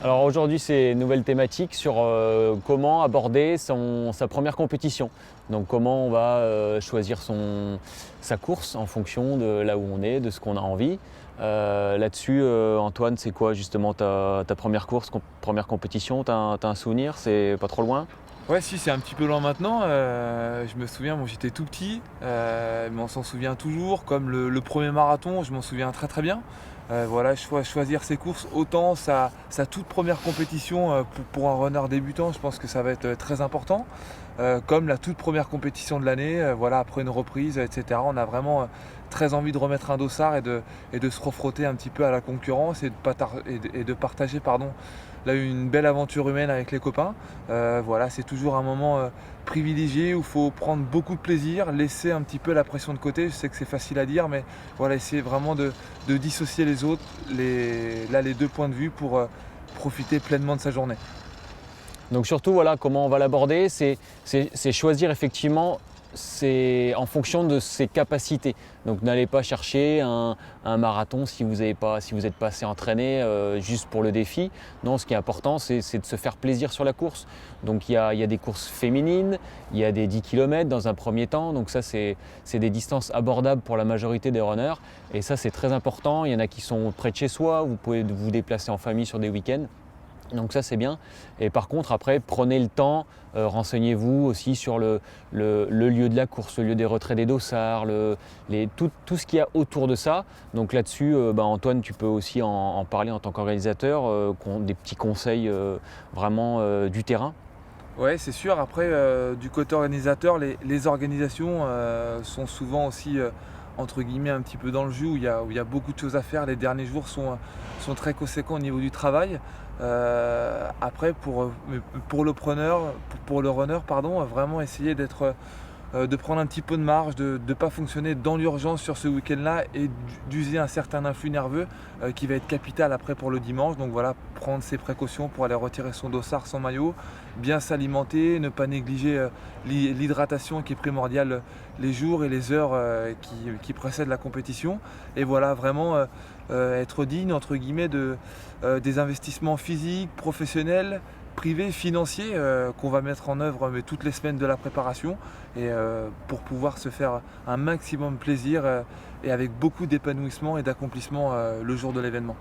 Alors aujourd'hui, c'est une nouvelle thématique sur comment aborder sa première compétition. Donc comment on va choisir sa course en fonction de là où on est, de ce qu'on a envie. Là-dessus, Antoine, c'est quoi justement ta première course, première compétition? T'as un souvenir? C'est pas trop loin? Ouais, si, c'est un petit peu loin maintenant. Je me souviens, bon, j'étais tout petit, mais on s'en souvient toujours. Comme le premier marathon, je m'en souviens très très bien. Voilà, choisir ses courses, autant sa toute première compétition pour un runner débutant, je pense que ça va être très important. Comme la toute première compétition de l'année, voilà, après une reprise, etc. On a vraiment très envie de remettre un dossard et de se refrotter un petit peu à la concurrence et de partager, pardon, là, une belle aventure humaine avec les copains. Voilà, c'est toujours un moment privilégié où il faut prendre beaucoup de plaisir, laisser un petit peu la pression de côté. Je sais que c'est facile à dire, mais voilà, essayer vraiment de dissocier les autres, les deux points de vue pour profiter pleinement de sa journée. Donc surtout, voilà, comment on va l'aborder, c'est choisir effectivement en fonction de ses capacités. Donc n'allez pas chercher un marathon si vous n'êtes pas assez entraîné juste pour le défi. Non, ce qui est important, c'est de se faire plaisir sur la course. Donc il y a des courses féminines, il y a des 10 km dans un premier temps. Donc ça, c'est des distances abordables pour la majorité des runners. Et ça, c'est très important. Il y en a qui sont près de chez soi, vous pouvez vous déplacer en famille sur des week-ends. Donc ça c'est bien. Et par contre après prenez le temps, renseignez-vous aussi sur le lieu de la course, le lieu des retraits des dossards, tout ce qu'il y a autour de ça. Donc là-dessus, Antoine, tu peux aussi en parler en tant qu'organisateur, des petits conseils vraiment du terrain. Ouais, c'est sûr. Après, du côté organisateur, les organisations sont souvent aussi, entre guillemets, un petit peu dans le jus, où il y a beaucoup de choses à faire. Les derniers jours sont très conséquents au niveau du travail. Après, pour le preneur, pour le runner, pardon, vraiment essayer de prendre un petit peu de marge, de ne pas fonctionner dans l'urgence sur ce week-end-là et d'user un certain influx nerveux qui va être capital après pour le dimanche. Donc voilà, prendre ses précautions pour aller retirer son dossard, son maillot, bien s'alimenter, ne pas négliger l'hydratation qui est primordiale les jours et les heures qui précèdent la compétition. Et voilà, vraiment être digne, entre guillemets, des investissements physiques, professionnels, privés, financiers qu'on va mettre en œuvre mais toutes les semaines de la préparation et pour pouvoir se faire un maximum plaisir et avec beaucoup d'épanouissement et d'accomplissement le jour de l'événement.